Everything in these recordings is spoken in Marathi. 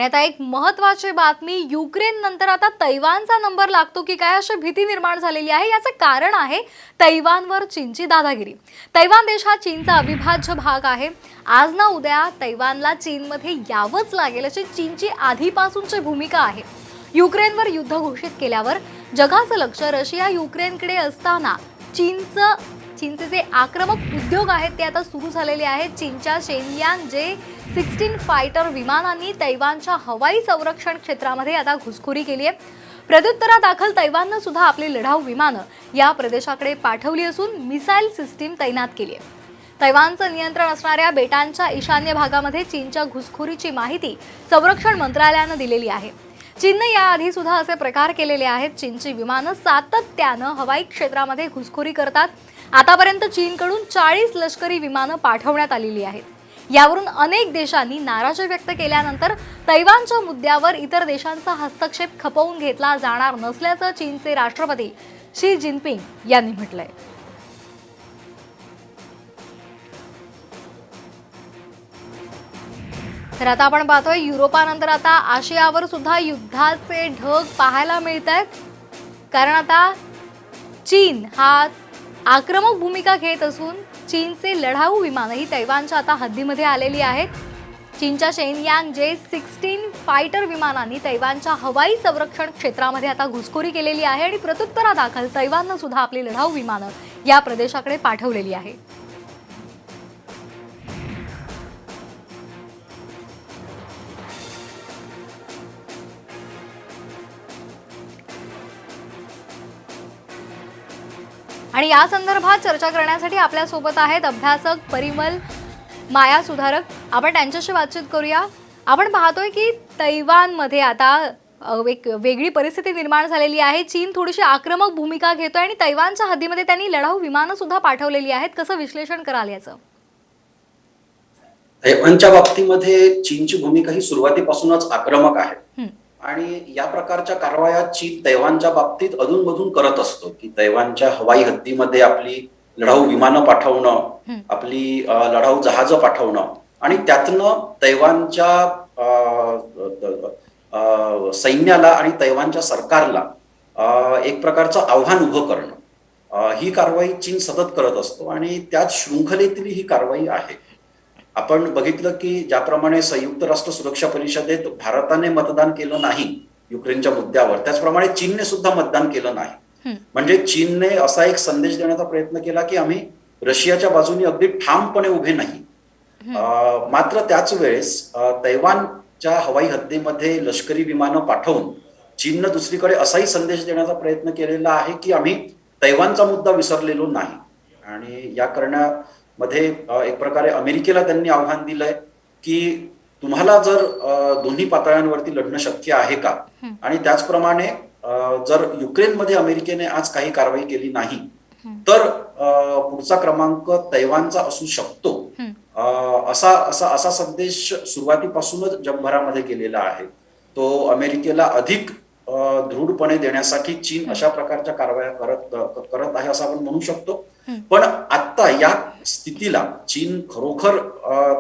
आता एक महत्त्वाची बातमी, युक्रेन नंतर आता तैवानचा नंबर लागतो की काय अशी भीती निर्माण झालेली आहे। याचे कारण आहे तैवानवर चीनची दादागिरी। तैवान देश हा चीनचा अविभाज्य भाग आहे। आज ना उद्या तैवानला चीनमध्ये यावंच लागेल अशी चीनची आधीपासूनची भूमिका आहे। युक्रेनवर युद्ध घोषित केल्यावर जगाचं लक्ष रशिया युक्रेनकडे असताना चीनचे जे आक्रमक उद्योग आहेत ते आता सुरू झालेले आहेत। चीनच्या शेनयान J-16 फायटर विमानांनी तैवानच्या हवाई संरक्षण क्षेत्रामध्ये आता घुसखोरी केली आहे। प्रत्युत्तरादाखल तैवानने सुद्धा आपली लढाऊ विमानं या प्रदेशाकडे पाठवली असून मिसाईल सिस्टीम तैनात केली आहे। तैवानचं नियंत्रण असणाऱ्या बेटांच्या ईशान्य भागामध्ये चीनच्या घुसखोरीची माहिती संरक्षण मंत्रालयाने दिलेली आहे। चीनने याआधी सुद्धा असे प्रकार केलेले आहेत। चीनची विमानं सातत्यानं हवाई क्षेत्रामध्ये घुसखोरी करतात। आतापर्यंत चीनकडून 40 लष्करी विमानं पाठवण्यात आलेली आहेत। यावरून अनेक देशांनी नाराजी व्यक्त केल्यानंतर तैवानच्या मुद्द्यावर इतर देशांचा हस्तक्षेप खपवून घेतला जाणार नसल्याचं चीनचे राष्ट्रपती शी जिनपिंग यांनी म्हटलंय। तर आता आपण पाहतोय युरोपानंतर आता आशियावर सुद्धा युद्धाचे ढग पाहायला मिळत आहेत। कारण आता चीन हा आक्रमक भूमिका घेत असून चीनचे लढाऊ विमानही तैवानच्या आता हद्दीमध्ये आलेली आहेत। चीनच्या शेनयान J-16 फायटर विमानांनी तैवानच्या हवाई संरक्षण क्षेत्रामध्ये आता घुसखोरी केलेली आहे आणि प्रत्युत्तरादाखल तैवानने सुद्धा आपली लढाऊ विमानं या प्रदेशाकडे पाठवलेली आहे। आणि या संदर्भात चर्चा करण्यासाठी आपल्या सोबत आहेत अभ्यासक परिमल माया सुधारक। आपण त्यांच्याशी बातचीत करूया। आपण पाहतोय की तैवानमध्ये आता एक वेगळी परिस्थिती निर्माण झालेली आहे। चीन थोडीशी आक्रमक भूमिका घेतोय आणि तैवानच्या हद्दीमध्ये त्यांनी लढाऊ विमानं सुद्धा पाठवलेली आहेत। कसं विश्लेषण कराल याचं? तैवानच्या बाबतीमध्ये चीनची भूमिका ही सुरुवातीपासूनच आक्रमक आहे आणि या प्रकारच्या कारवाया चीन तैवानच्या बाबतीत अधूनमधून करत असतो की तैवानच्या हवाई हद्दीमध्ये आपली लढाऊ विमानं पाठवणं, आपली लढाऊ जहाजं पाठवणं आणि त्यातनं तैवानच्या सैन्याला आणि तैवानच्या सरकारला एक प्रकारचं आव्हान उभं करणं, ही कारवाई चीन सतत करत असतो आणि त्याच शृंखलेतील ही कारवाई आहे। आपण बघितलं की ज्याप्रमाणे संयुक्त राष्ट्र सुरक्षा परिषदेत भारताने मतदान केलं नाही युक्रेनच्या मुद्द्यावर, त्याचप्रमाणे चीनने सुद्धा मतदान केलं नाही। म्हणजे चीनने असा एक संदेश देण्याचा प्रयत्न केला की आम्ही रशियाच्या बाजूने अगदी ठामपणे उभे नाही। मात्र त्याच वेळेस तैवानच्या हवाई हद्दीमध्ये लष्करी विमानं पाठवून चीननं दुसरीकडे असाही संदेश देण्याचा प्रयत्न केलेला आहे की आम्ही तैवानचा मुद्दा विसरलेलो नाही। आणि या कारणामध्ये एक प्रकारे अमेरिकेला त्यांनी आव्हान दिलंय की तुम्हाला जर दोन्ही पातळ्यांवरती लढणं शक्य आहे का, आणि त्याचप्रमाणे जर युक्रेनमध्ये अमेरिकेने आज काही कारवाई केली नाही तर पुढचा क्रमांक तैवानचा असू शकतो, असा संदेश सुरुवातीपासूनच जगभरामध्ये गेलेला आहे। तो अमेरिकेला अधिक दृढपणे देण्यासाठी चीन अशा प्रकारच्या कारवाया करत आहे असं आपण म्हणू शकतो। पण आता या स्थितीला चीन खरोखर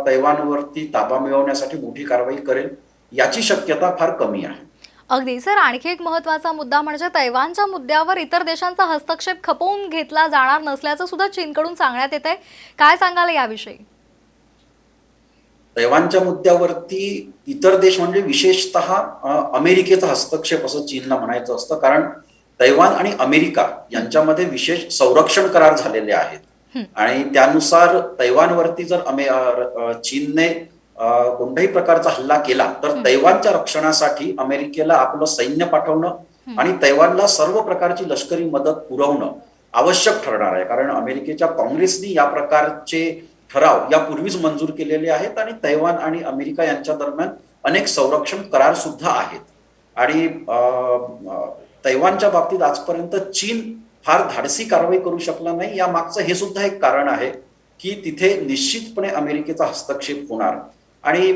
तैवानवरती ताबा मिळवण्यासाठी मोठी कारवाई करेल याची शक्यता फार कमी आहे। अगदी सर, आणखी एक महत्त्वाचा मुद्दा म्हणजे तैवानच्या मुद्द्यावर इतर देशांचा हस्तक्षेप खपवून घेतला जाणार नसल्याचं सुद्धा चीनकडून सांगण्यात येत आहे। काय सांगाल याविषयी? तैवानच्या मुद्द्यावरती इतर देश म्हणजे विशेषतः अमेरिकेचा हस्तक्षेप असं चीनला म्हणायचं असतं, कारण तैवान आणि अमेरिका यांच्यामध्ये विशेष संरक्षण करार झालेले आहेत आणि त्यानुसार तैवानवरती जर चीनने कोणत्याही प्रकारचा हल्ला केला तर तैवानच्या रक्षणासाठी अमेरिकेला आपलं सैन्य पाठवणं आणि तैवानला सर्व प्रकारची लष्करी मदत पुरवणं आवश्यक ठरणार आहे। कारण अमेरिकेच्या काँग्रेसने या प्रकारचे ठराव यापूर्वीच मंजूर केलेले आहेत आणि तैवान आणि अमेरिका यांच्या दरम्यान अनेक संरक्षण करार सुद्धा आहेत। आणि तैवानच्या बाबतीत आजपर्यंत चीन फार धाडसी कारवाई करू शकला नाही। या मागचं हे सुद्धा एक कारण आहे की तिथे निश्चितपणे अमेरिकेचा हस्तक्षेप होणार आणि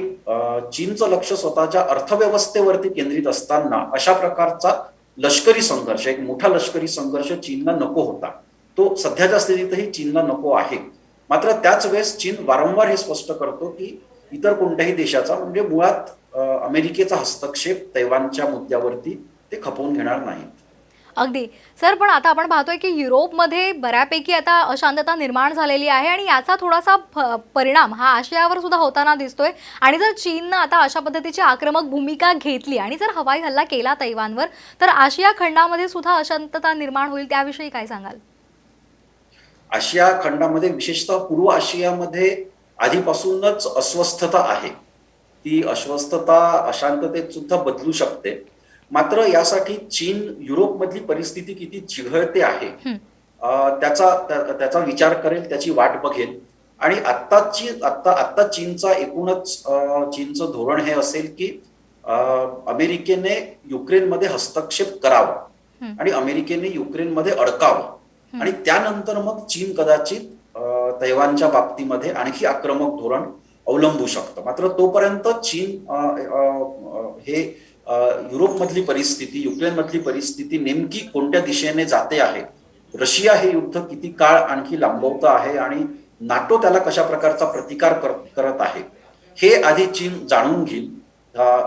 चीनचं लक्ष स्वतःच्या अर्थव्यवस्थेवरती केंद्रित असताना अशा प्रकारचा लष्करी संघर्ष, एक मोठा लष्करी संघर्ष चीनला नको होता, तो सध्याच्या स्थितीतही चीनला नको आहे। मात्र त्याच वेळेस चीन वारंवार हे स्पष्ट करतो की इतर कोणत्याही देशाचा, म्हणजे मुळात अमेरिकेचा हस्तक्षेप तैवानच्या मुद्द्यावरती ते खपवून घेणार नाहीत. अगदी. सर, पण आता आपण पाहतोय की युरोपमध्ये बऱ्यापैकी आता अशांतता निर्माण झालेली आहे आणि याचा थोडासा परिणाम हा आशियावर सुद्धा होताना दिसतोय. आणि जर चीननं आता अशा पद्धतीची आक्रमक भूमिका घेतली आणि जर हवाई हल्ला केला तैवानवर, तर आशिया खंडामध्ये सुद्धा अशांतता निर्माण होईल. त्याविषयी काय सांगाल? आशिया खंडामध्ये, विशेषतः पूर्व आशियामध्ये आधीपासूनच अस्वस्थता आहे. ती अस्वस्थता अशांततेत सुद्धा बदलू शकते. मात्र यासाठी चीन युरोपमधली परिस्थिती किती चिघळते आहे हं. त्याचा विचार करेल, त्याची वाट बघेल. आणि आत्ता चीनचा एकूणच चीनचं धोरण हे असेल की अमेरिकेने युक्रेनमध्ये हस्तक्षेप करावा हं. आणि अमेरिकेने युक्रेनमध्ये अडकावं, आणि त्यानंतर मग चीन कदाचित तैवानच्या बाबतीमध्ये आणखी आक्रमक धोरण अवलंबू शकतं. मात्र तोपर्यंत चीन हे युरोपमधली परिस्थिती, युक्रेनमधली परिस्थिती नेमकी कोणत्या दिशेने जाते आहे, रशिया हे युद्ध किती काळ आणखी लांबवतं आहे आणि नाटो त्याला कशा प्रकारचा प्रतिकार करत आहे, हे आधी चीन जाणून घेईल.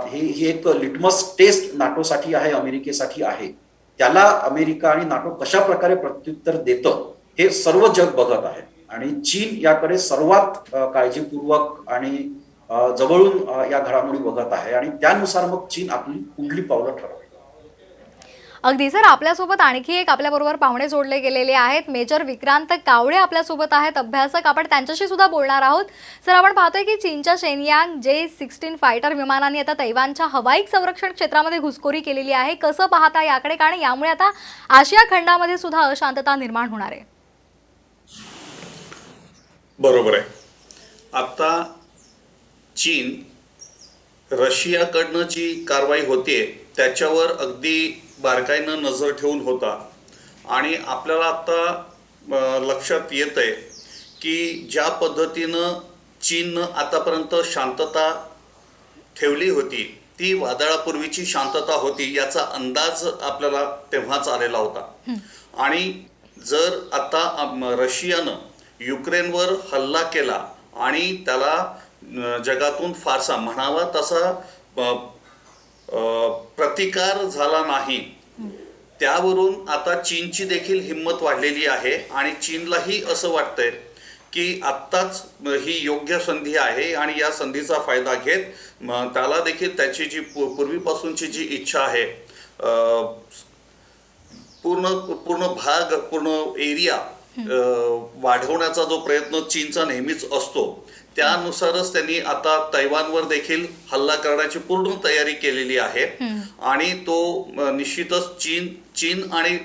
ही एक लिटमस टेस्ट नाटोसाठी आहे, अमेरिकेसाठी आहे. त्याला अमेरिका आणि नाटो कशा प्रकारे प्रत्युत्तर देतं हे सर्व जग बघत आहे, आणि चीन याकडे सर्वात काळजीपूर्वक आणि जवळून या घडामोडी बघत आहे, आणि त्यानुसार मग चीन आपली पुढली पावलं ठरवेल. अगदी. सर, आपल्यासोबत आणखी एक आपल्याबरोबर पाहुणे जोडले गेलेले आहेत. मेजर विक्रांत कावळे आपल्यासोबत आहेत, अभ्यासक. आपण त्यांच्याशी सुद्धा बोलणार आहोत. सर, आपण पाहतोय की चीनच्या शेनयांग J-16 फायटर विमानांनी आता तैवानच्या हवाई संरक्षण क्षेत्रामध्ये घुसखोरी केलेली आहे. कसं पाहता याकडे? कारण यामुळे आता आशिया खंडामध्ये सुद्धा अशांतता निर्माण होणार आहे. बरोबर आहे. आता चीन रशियाकडनं जी कारवाई होतीये त्याच्यावर अगदी बारकाईनं नजर ठेवून होता, आणि आपल्याला आता लक्षात येत आहे की ज्या पद्धतीनं चीननं आतापर्यंत शांतता ठेवली होती ती वादळापूर्वीची शांतता होती, याचा अंदाज आपल्याला तेव्हाच आलेला होता. आणि जर आता रशियानं युक्रेनवर हल्ला केला आणि त्याला जगातून फारसा म्हणावा तसा प्रतिकार झाला नाही, त्यावरून आता चीनची देखील हिंमत वाढलेली आहे, आणि चीनलाही असं वाटतंय की आत्ताच ही योग्य संधी आहे, आणि या संधीचा फायदा घेत त्याला देखील त्याची जी पूर्वीपासूनची जी इच्छा आहे, पूर्ण भाग, पूर्ण एरिया वाढवण्याचा जो प्रयत्न चीनचा नेहमीच असतो, त्यानुसारच त्यांनी आता तैवानवर देखील हल्ला करण्याची पूर्ण तयारी केलेली आहे. आणि तो निश्चितच चीन आणि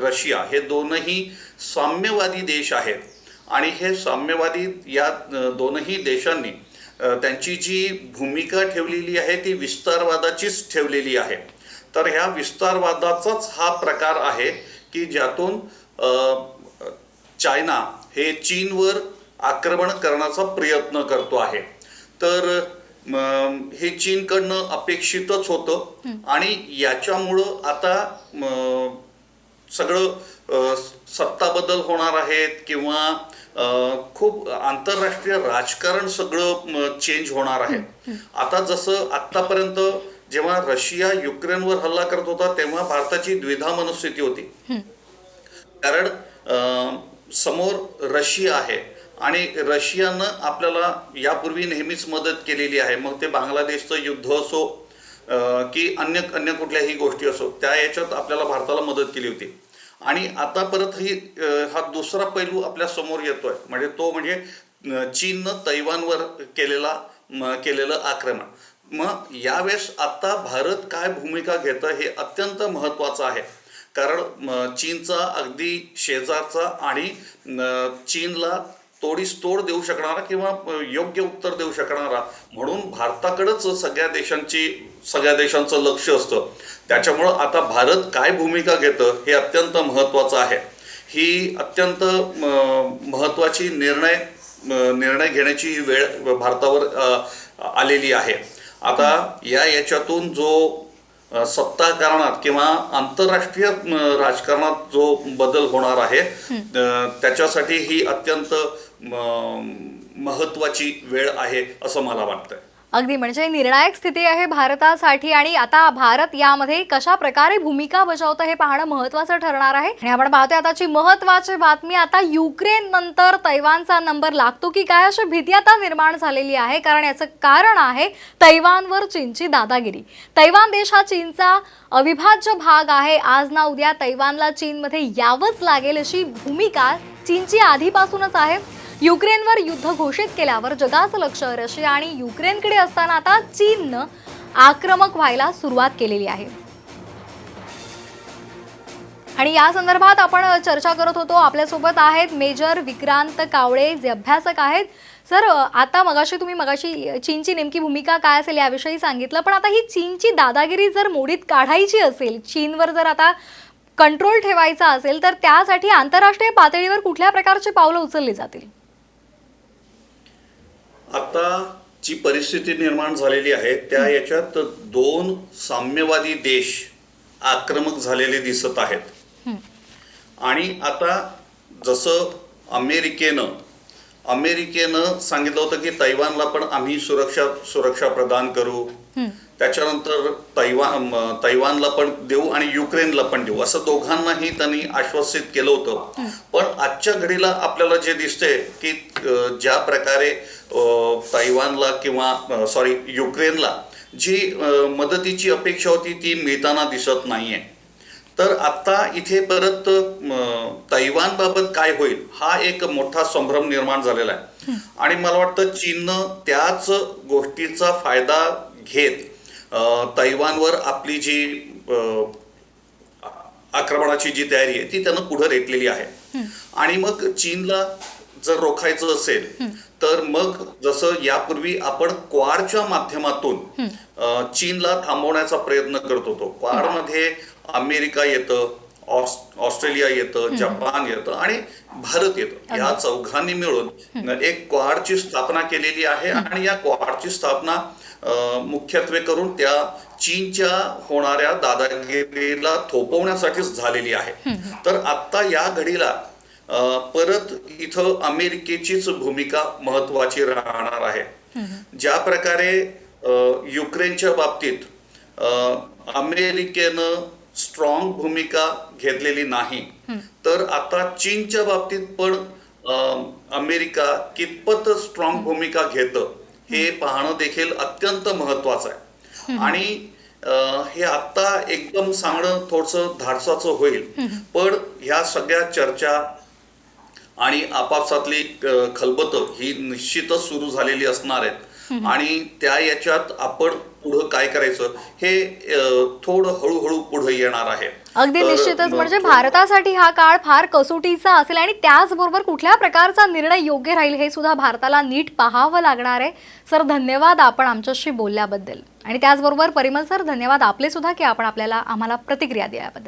रशिया हे दोनही साम्यवादी देश आहेत, आणि हे साम्यवादी या दोनही देशांनी त्यांची जी भूमिका ठेवलेली आहे ती विस्तारवादाचीच ठेवलेली आहे. तर ह्या विस्तारवादाचाच हा प्रकार आहे की ज्यातून चायना हे चीनवर आक्रमण करण्याचा प्रयत्न करतो आहे. तर हे चीनकडनं अपेक्षितच होतं, आणि याच्यामुळं आता सगळं सत्ता बदल होणार आहेत, किंवा खूप आंतरराष्ट्रीय राजकारण सगळं चेंज होणार आहे. आता जसं आत्तापर्यंत जेव्हा रशिया युक्रेनवर हल्ला करत होता तेव्हा भारताची द्विधा मनस्थिती होती, कारण समोर रशिया आहे, आणि रशियानं आपल्याला यापूर्वी नेहमीच मदत केलेली आहे. मग ते बांगलादेशचं युद्ध असो की अन्य कुठल्याही गोष्टी असो, त्या याच्यात आपल्याला भारताला मदत केली होती. आणि आता परत हा दुसरा पैलू आपल्या समोर येतोय, म्हणजे चीननं तैवानवर केलेलं आक्रमण. मग यावेळेस आता भारत काय भूमिका घेतं हे अत्यंत महत्त्वाचं आहे, कारण चीनचा अगदी शेजारचा आणि चीनला तोडीस तोड देऊ शकणारा किंवा योग्य उत्तर देऊ शकणारा म्हणून भारताकडेच सगळ्या देशांचं लक्ष असतं. त्याच्यामुळं आता भारत काय भूमिका घेतं हे अत्यंत महत्त्वाचं आहे. ही अत्यंत महत्त्वाची निर्णय घेण्याची वेळ भारतावर आलेली आहे. आता याच्यातून जो सत्ता कारणात किंवा आंतरराष्ट्रीय राजकारणात जो बदल होणार आहे त्याच्यासाठी ही अत्यंत महत्वाची वेळ आहे असं मला वाटतंय. अगदी म्हणजे निर्णायक स्थिती आहे भारतासाठी आणि आता भारत यामध्ये कशा प्रकारे भूमिका बजावतं हे पाहणं महत्त्वाचं ठरणार आहे. आणि आपण पाहतोय आताची महत्त्वाची बातमी, आता युक्रेन नंतर तैवानचा नंबर लागतो की काय अशी भीती आता निर्माण झालेली आहे. कारण याचं कारण आहे तैवानवर चीनची दादागिरी. तैवान देश हा चीनचा अविभाज्य भाग आहे. आज ना उद्या तैवानला चीनमध्ये यावंच लागेल अशी भूमिका चीनची आधीपासूनच आहे. युक्रेनवर युद्ध घोषित केल्यावर जगाचं लक्ष रशिया आणि युक्रेनकडे असताना आता चीननं आक्रमक व्हायला सुरुवात केलेली आहे. आणि या संदर्भात आपण चर्चा करत होतो. आपल्यासोबत आहेत मेजर विक्रांत कावळे, जे अभ्यासक आहेत. सर, आता तुम्ही चीनची नेमकी भूमिका काय असेल याविषयी सांगितलं, पण आता ही चीनची दादागिरी जर मोडीत काढायची असेल, चीनवर जर आता कंट्रोल ठेवायचा असेल, तर त्यासाठी आंतरराष्ट्रीय पातळीवर कुठल्या प्रकारची पावलं उचलली जातील? आता जी परिस्थिती निर्माण झालेली आहे त्या याच्यात दोन साम्यवादी देश आक्रमक झालेले दिसत आहेत. आणि आता जसं अमेरिकेनं सांगितलं होतं की तैवानला पण आम्ही सुरक्षा प्रदान करू, त्याच्यानंतर तैवानला पण देऊ आणि युक्रेनला पण देऊ, असं दोघांनाही त्यांनी आश्वासित केलं होतं. पण आजच्या घडीला आपल्याला जे दिसतंय की ज्या प्रकारे तैवानला युक्रेनला जी मदतीची अपेक्षा होती ती मिळताना दिसत नाहीये. तर आता इथे परत तैवानबाबत काय होईल हा एक मोठा संभ्रम निर्माण झालेला आहे. आणि मला वाटतं चीननं त्याच गोष्टीचा फायदा घेत तैवानवर आपली जी आक्रमणाची जी तयारी आहे ती त्यानं पुढे रेटलेली आहे. आणि मग चीनला जर रोखायचं असेल तर मग जसं यापूर्वी आपण क्वाडच्या माध्यमातून चीनला थांबवण्याचा प्रयत्न करत होतो. क्वाडमध्ये अमेरिका येतं, ऑस्ट्रेलिया येतं, जपान येतं आणि भारत येतं. या चौघांनी मिळून एक क्वाडची स्थापना केलेली आहे. आणि या क्वाडची स्थापना मुख्यत्वे करून त्या चीनच्या होणाऱ्या दादागिरीला थोपवण्यासाठीच झालेली आहे. तर आता या घडीला परत इथं अमेरिकेचीच भूमिका महत्वाची राहणार आहे. ज्या प्रकारे युक्रेनच्या बाबतीत अमेरिकेनं स्ट्रॉंग भूमिका घेतलेली नाही, तर आता चीनच्या बाबतीत पण अमेरिका कितपत स्ट्रॉंग भूमिका घेतं हे पाहणं देखील अत्यंत महत्वाचं आहे. आणि हे आता एकदम सांगणं थोडंसं धाडसाचं होईल, पण ह्या सगळ्या चर्चा आणि आपापसातली खलबतं ही निश्चितच सुरू झालेली असणार आहेत. आणि त्या याच्यात आपण पुढं काय करायचं हे थोडं हळूहळू पुढे येणार आहे. अगदी निश्चितच. म्हणजे भारतासाठी हा काळ फार कसोटीचा असेल आणि त्याचबरोबर कुठल्या प्रकारचा निर्णय योग्य राहील हे सुद्धा भारताला नीट पाहावं लागणार आहे. सर, धन्यवाद आपण आमच्याशी बोलल्याबद्दल. आणि त्याचबरोबर परिमल सर, धन्यवाद आपले सुद्धा की आपण आम्हाला प्रतिक्रिया दिल्याबद्दल.